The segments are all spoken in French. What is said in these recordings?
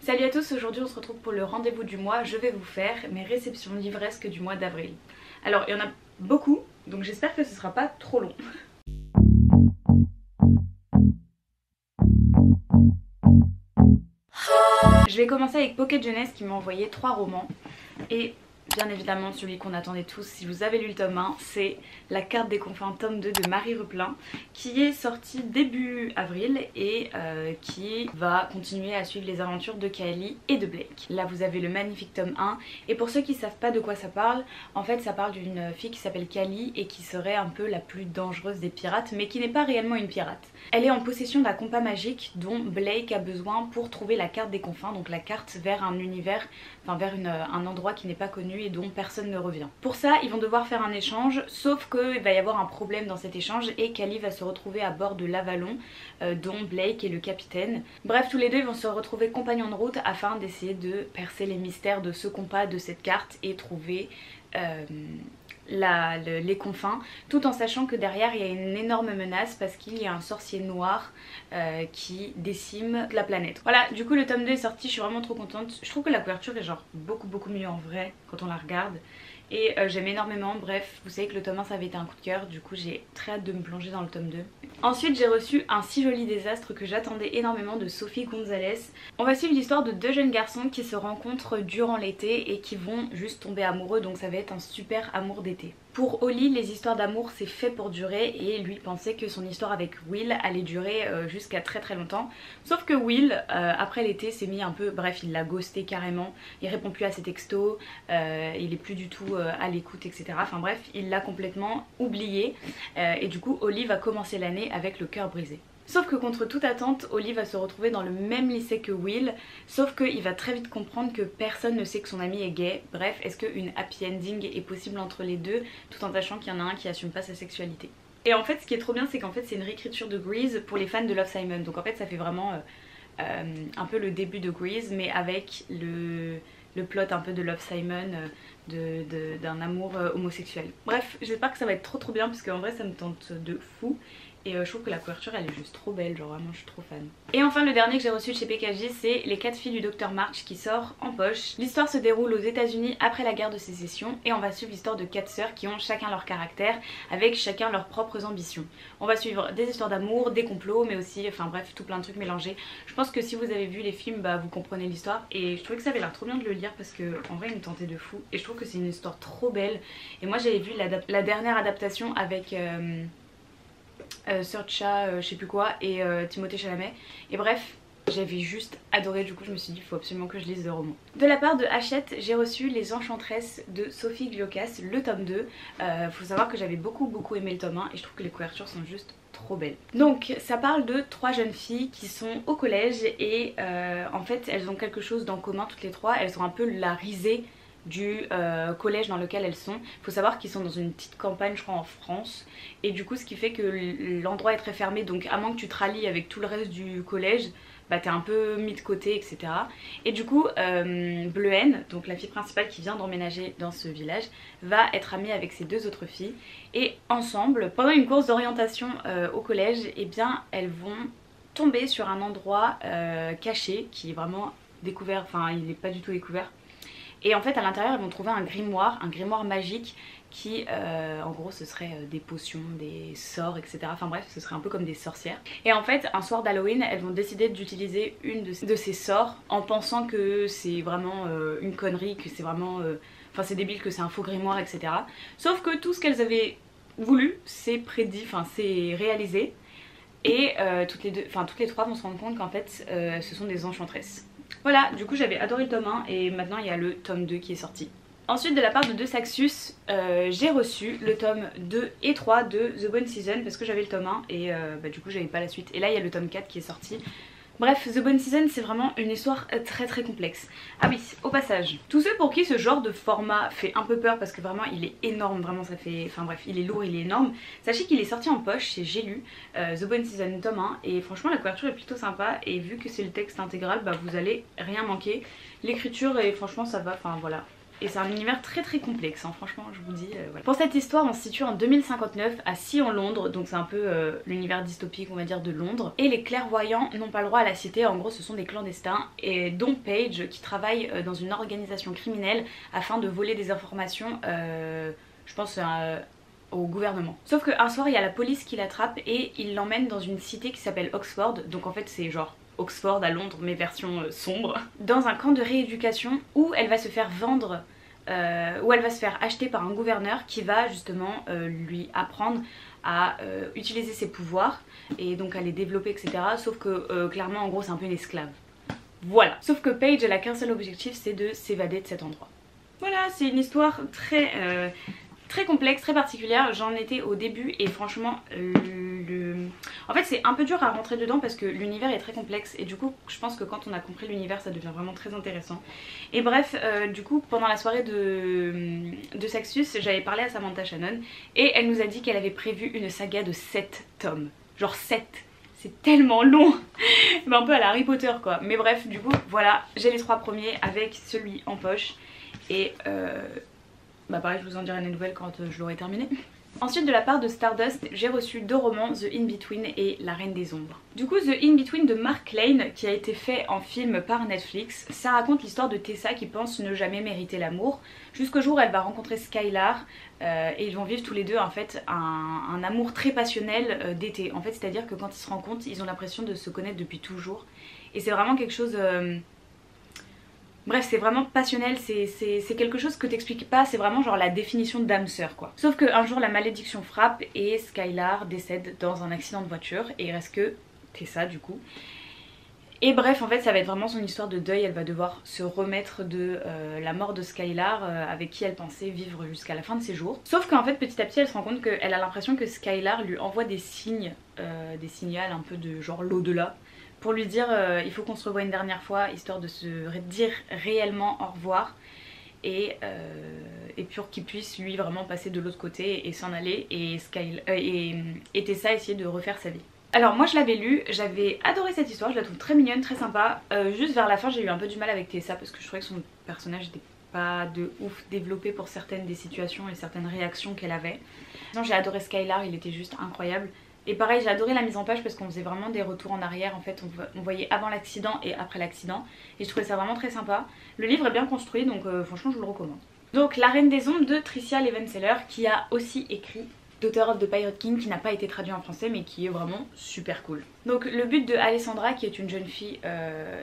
Salut à tous, aujourd'hui on se retrouve pour le rendez-vous du mois. Je vais vous faire mes réceptions livresques du mois d'avril. Alors il y en a beaucoup, donc j'espère que ce sera pas trop long. Je vais commencer avec Pocket Jeunesse qui m'a envoyé 3 romans. Et bien évidemment celui qu'on attendait tous si vous avez lu le tome 1, c'est La Carte des Confins tome 2 de Marie Replin, qui est sorti début avril et qui va continuer à suivre les aventures de Kylie et de Blake. Là vous avez le magnifique tome 1, et pour ceux qui savent pas de quoi ça parle, en fait ça parle d'une fille qui s'appelle Kylie et qui serait un peu la plus dangereuse des pirates, mais qui n'est pas réellement une pirate. Elle est en possession d'un compas magique dont Blake a besoin pour trouver la carte des confins, donc la carte vers un univers, enfin vers un endroit qui n'est pas connu et dont personne ne revient. Pour ça ils vont devoir faire un échange, sauf qu'il va y avoir un problème dans cet échange et Kylie va se retrouver à bord de l'Avalon, dont Blake est le capitaine. Bref, tous les deux ils vont se retrouver compagnons de route afin d'essayer de percer les mystères de ce compas, de cette carte, et trouver les confins, tout en sachant que derrière il y a une énorme menace parce qu'il y a un sorcier noir qui décime la planète. Voilà, du coup le tome 2 est sorti, je suis vraiment trop contente. Je trouve que la couverture est genre beaucoup mieux en vrai quand on la regarde. Et j'aime énormément, bref, vous savez que le tome 1 ça avait été un coup de cœur, du coup j'ai très hâte de me plonger dans le tome 2. Ensuite j'ai reçu Un si joli désastre que j'attendais énormément de Sophie Gonzalez. On va suivre l'histoire de deux jeunes garçons qui se rencontrent durant l'été et qui vont juste tomber amoureux, donc ça va être un super amour d'été. Pour Holly, les histoires d'amour c'est fait pour durer et lui pensait que son histoire avec Will allait durer jusqu'à très longtemps. Sauf que Will, après l'été, s'est mis un peu, bref, il l'a ghosté carrément, il répond plus à ses textos, il est plus du tout à l'écoute, etc. Enfin bref, il l'a complètement oublié et du coup Holly va commencer l'année avec le cœur brisé. Sauf que contre toute attente, Holly va se retrouver dans le même lycée que Will, sauf qu'il va très vite comprendre que personne ne sait que son ami est gay. Bref, est-ce qu'une happy ending est possible entre les deux, tout en sachant qu'il y en a un qui assume pas sa sexualité. Et en fait ce qui est trop bien, c'est qu'en fait c'est une réécriture de Grease pour les fans de Love, Simon. Donc en fait ça fait vraiment un peu le début de Grease, mais avec le plot un peu de Love, Simon, d'un amour homosexuel. Bref, j'espère que ça va être trop bien parce qu'en vrai ça me tente de fou. Et je trouve que la couverture elle est juste trop belle, genre vraiment je suis trop fan. Et enfin le dernier que j'ai reçu de chez PKJ, c'est Les 4 filles du Dr March qui sort en poche. L'histoire se déroule aux États-Unis après la guerre de sécession et on va suivre l'histoire de 4 sœurs qui ont chacun leur caractère avec chacun leurs propres ambitions. On va suivre des histoires d'amour, des complots, mais aussi, enfin bref, tout plein de trucs mélangés. Je pense que si vous avez vu les films, bah vous comprenez l'histoire, et je trouvais que ça avait l'air trop bien de le lire parce que en vrai il me tentait de fou et je trouve que c'est une histoire trop belle. Et moi j'avais vu la dernière adaptation avec Saoirse, je sais plus quoi, et Timothée Chalamet, et bref j'avais juste adoré, du coup je me suis dit il faut absolument que je lise le roman. De la part de Hachette, j'ai reçu Les Enchantresses de Sophie Gliokas, le tome 2. Faut savoir que j'avais beaucoup aimé le tome 1 et je trouve que les couvertures sont juste trop belles. Donc ça parle de 3 jeunes filles qui sont au collège et en fait elles ont quelque chose d'en commun toutes les 3, elles ont un peu la risée du collège dans lequel elles sont. Il faut savoir qu'ils sont dans une petite campagne je crois en France, et du coup ce qui fait que l'endroit est très fermé, donc à moins que tu te rallies avec tout le reste du collège, bah t'es un peu mis de côté, etc. Et du coup Bleuhen, donc la fille principale qui vient d'emménager dans ce village, va être amie avec ces 2 autres filles, et ensemble pendant une course d'orientation au collège, et bien elles vont tomber sur un endroit caché qui est vraiment découvert, enfin il n'est pas du tout découvert. Et en fait à l'intérieur ils vont trouver un grimoire magique qui en gros ce serait des potions, des sorts, etc. Enfin bref, ce serait un peu comme des sorcières. Et en fait un soir d'Halloween elles vont décider d'utiliser une de ces sorts en pensant que c'est vraiment une connerie, que c'est vraiment enfin c'est débile, que c'est un faux grimoire, etc. Sauf que tout ce qu'elles avaient voulu c'est prédit, enfin c'est réalisé. Et toutes les 3 vont se rendre compte qu'en fait ce sont des enchantresses. Voilà, du coup j'avais adoré le tome 1 et maintenant il y a le tome 2 qui est sorti. Ensuite de la part de De Saxus, j'ai reçu le tome 2 et 3 de The Bonne Season parce que j'avais le tome 1 et bah, du coup j'avais pas la suite. Et là il y a le tome 4 qui est sorti. Bref, The Bonne Season c'est vraiment une histoire très complexe. Ah oui, au passage, tous ceux pour qui ce genre de format fait un peu peur parce que vraiment il est énorme, vraiment ça fait... Enfin bref, il est lourd, il est énorme. Sachez qu'il est sorti en poche chez J'ai lu, The Bonne Season tome 1, et franchement la couverture est plutôt sympa et vu que c'est le texte intégral, bah vous allez rien manquer. L'écriture et franchement ça va, enfin voilà. et c'est un univers très très complexe, hein, franchement je vous dis. Voilà. Pour cette histoire on se situe en 2059 à Sea en Londres, donc c'est un peu l'univers dystopique on va dire de Londres. Et les clairvoyants n'ont pas le droit à la cité, en gros ce sont des clandestins, et dont Paige qui travaille dans une organisation criminelle afin de voler des informations, je pense au gouvernement. Sauf qu'un soir il y a la police qui l'attrape et il l'emmène dans une cité qui s'appelle Oxford, donc en fait c'est genre Oxford à Londres mais version sombre, dans un camp de rééducation où elle va se faire vendre, où elle va se faire acheter par un gouverneur qui va justement lui apprendre à utiliser ses pouvoirs et donc à les développer etc. Sauf que clairement en gros c'est un peu une esclave. Voilà. Sauf que Paige elle a qu'un seul objectif, c'est de s'évader de cet endroit. Voilà, c'est une histoire très complexe, très particulière. J'en étais au début et franchement en fait c'est un peu dur à rentrer dedans parce que l'univers est très complexe et du coup je pense que quand on a compris l'univers ça devient vraiment très intéressant. Et bref, du coup pendant la soirée de Saxus j'avais parlé à Samantha Shannon et elle nous a dit qu'elle avait prévu une saga de 7 tomes. Genre 7. C'est tellement long. Un peu à la Harry Potter quoi. Mais bref, du coup voilà, j'ai les 3 premiers avec celui en poche et bah pareil je vous en dirai des nouvelles quand je l'aurai terminé. Ensuite de la part de Stardust, j'ai reçu 2 romans, The In-Between et La Reine des Ombres. Du coup The In-Between de Mark Lane qui a été fait en film par Netflix, ça raconte l'histoire de Tessa qui pense ne jamais mériter l'amour, jusqu'au jour où elle va rencontrer Skylar et ils vont vivre tous les deux en fait un amour très passionnel d'été. En fait c'est à dire que quand ils se rencontrent ils ont l'impression de se connaître depuis toujours et c'est vraiment quelque chose... Bref, c'est vraiment passionnel, c'est quelque chose que t'expliques pas, c'est vraiment genre la définition d'âme sœur quoi. Sauf qu'un jour la malédiction frappe et Skylar décède dans un accident de voiture et il reste que Tessa du coup. Et bref en fait ça va être vraiment son histoire de deuil, elle va devoir se remettre de la mort de Skylar avec qui elle pensait vivre jusqu'à la fin de ses jours. Sauf qu'en fait petit à petit elle se rend compte qu'elle a l'impression que Skylar lui envoie des signes, des signals un peu de genre l'au-delà, pour lui dire il faut qu'on se revoie une dernière fois histoire de se dire réellement au revoir et pour qu'il puisse lui vraiment passer de l'autre côté et s'en aller et Tessa essayer de refaire sa vie. Alors moi je l'avais lu, j'avais adoré cette histoire, je la trouve très mignonne, très sympa. Juste vers la fin j'ai eu un peu du mal avec Tessa parce que je trouvais que son personnage n'était pas de ouf développé pour certaines des situations et certaines réactions qu'elle avait. Sinon j'ai adoré Skylar, il était juste incroyable. Et pareil j'ai adoré la mise en page parce qu'on faisait vraiment des retours en arrière, en fait on voyait avant l'accident et après l'accident et je trouvais ça vraiment très sympa. Le livre est bien construit donc franchement je vous le recommande. Donc La Reine des Ombres de Tricia Levenseller qui a aussi écrit Daughter of the Pirate King qui n'a pas été traduit en français mais qui est vraiment super cool. Donc le but de Alessandra qui est une jeune fille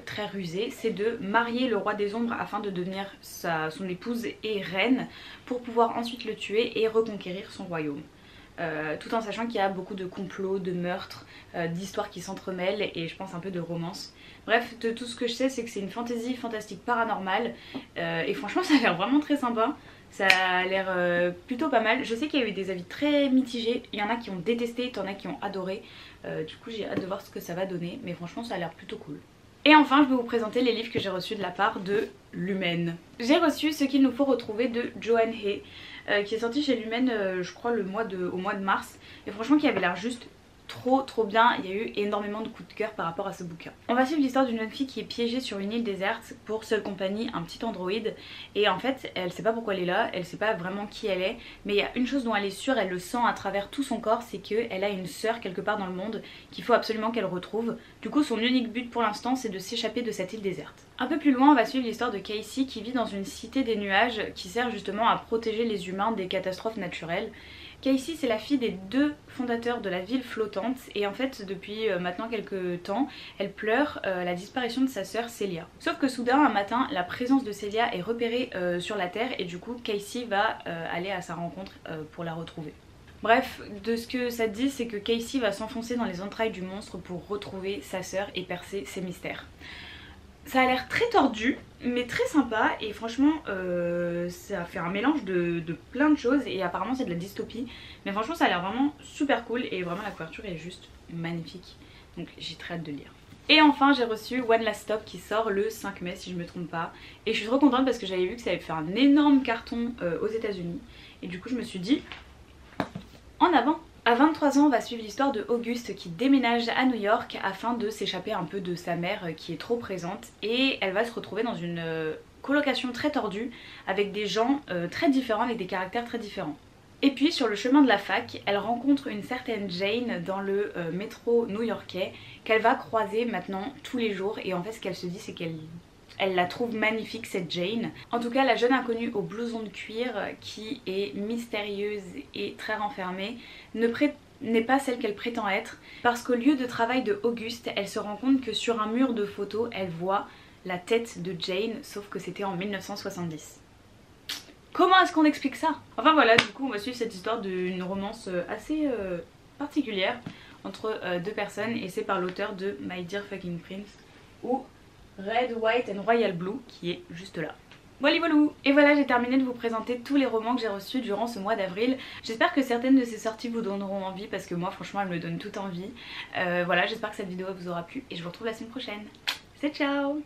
très rusée c'est de marier le roi des ombres afin de devenir son épouse et reine pour pouvoir ensuite le tuer et reconquérir son royaume. Tout en sachant qu'il y a beaucoup de complots, de meurtres, d'histoires qui s'entremêlent et je pense un peu de romance. Bref, de tout ce que je sais c'est que c'est une fantasy fantastique paranormale et franchement ça a l'air vraiment très sympa. Ça a l'air plutôt pas mal. Je sais qu'il y a eu des avis très mitigés, il y en a qui ont détesté, il y en a qui ont adoré. Du coup j'ai hâte de voir ce que ça va donner mais franchement ça a l'air plutôt cool. Et enfin je vais vous présenter les livres que j'ai reçus de la part de Lumen. J'ai reçu Ce qu'il nous faut retrouver de Joanne Hay qui est sorti chez Lumen je crois au mois de mars et franchement qui avait l'air juste trop bien. Il y a eu énormément de coups de cœur par rapport à ce bouquin. On va suivre l'histoire d'une jeune fille qui est piégée sur une île déserte pour seule compagnie un petit androïde et en fait elle sait pas pourquoi elle est là, elle sait pas vraiment qui elle est mais il y a une chose dont elle est sûre, elle le sent à travers tout son corps, c'est qu'elle a une sœur quelque part dans le monde qu'il faut absolument qu'elle retrouve. Du coup son unique but pour l'instant c'est de s'échapper de cette île déserte. Un peu plus loin on va suivre l'histoire de Casey qui vit dans une cité des nuages qui sert justement à protéger les humains des catastrophes naturelles. Casey c'est la fille des 2 fondateurs de la ville flottante et en fait depuis maintenant quelques temps elle pleure la disparition de sa sœur Celia. Sauf que soudain un matin la présence de Celia est repérée sur la terre et du coup Casey va aller à sa rencontre pour la retrouver. Bref, de ce que ça dit c'est que Casey va s'enfoncer dans les entrailles du monstre pour retrouver sa sœur et percer ses mystères. Ça a l'air très tordu mais très sympa et franchement ça fait un mélange de plein de choses et apparemment c'est de la dystopie mais franchement ça a l'air vraiment super cool et vraiment la couverture est juste magnifique donc j'ai très hâte de lire. Et enfin j'ai reçu One Last Stop qui sort le 5 mai si je me trompe pas et je suis trop contente parce que j'avais vu que ça avait fait un énorme carton aux États-Unis et du coup je me suis dit en avant. À 23 ans, on va suivre l'histoire de Auguste qui déménage à New York afin de s'échapper un peu de sa mère qui est trop présente, et elle va se retrouver dans une colocation très tordue avec des gens très différents, avec des caractères très différents. Et puis sur le chemin de la fac, elle rencontre une certaine Jane dans le métro new-yorkais qu'elle va croiser maintenant tous les jours, et en fait ce qu'elle se dit c'est qu'elle la trouve magnifique cette Jane. En tout cas la jeune inconnue au blouson de cuir qui est mystérieuse et très renfermée n'est pas celle qu'elle prétend être, parce qu'au lieu de travail de Auguste, elle se rend compte que sur un mur de photos elle voit la tête de Jane, sauf que c'était en 1970. Comment est-ce qu'on explique ça? Enfin voilà, du coup on va suivre cette histoire d'une romance assez particulière entre deux personnes, et c'est par l'auteur de My Dear Fucking Prince, ou Red, White and Royal Blue, qui est juste là. Voilà voilou. Et voilà, j'ai terminé de vous présenter tous les romans que j'ai reçus durant ce mois d'avril. J'espère que certaines de ces sorties vous donneront envie, parce que moi franchement elles me donnent toute envie. Voilà, j'espère que cette vidéo vous aura plu et je vous retrouve la semaine prochaine. C'est ciao.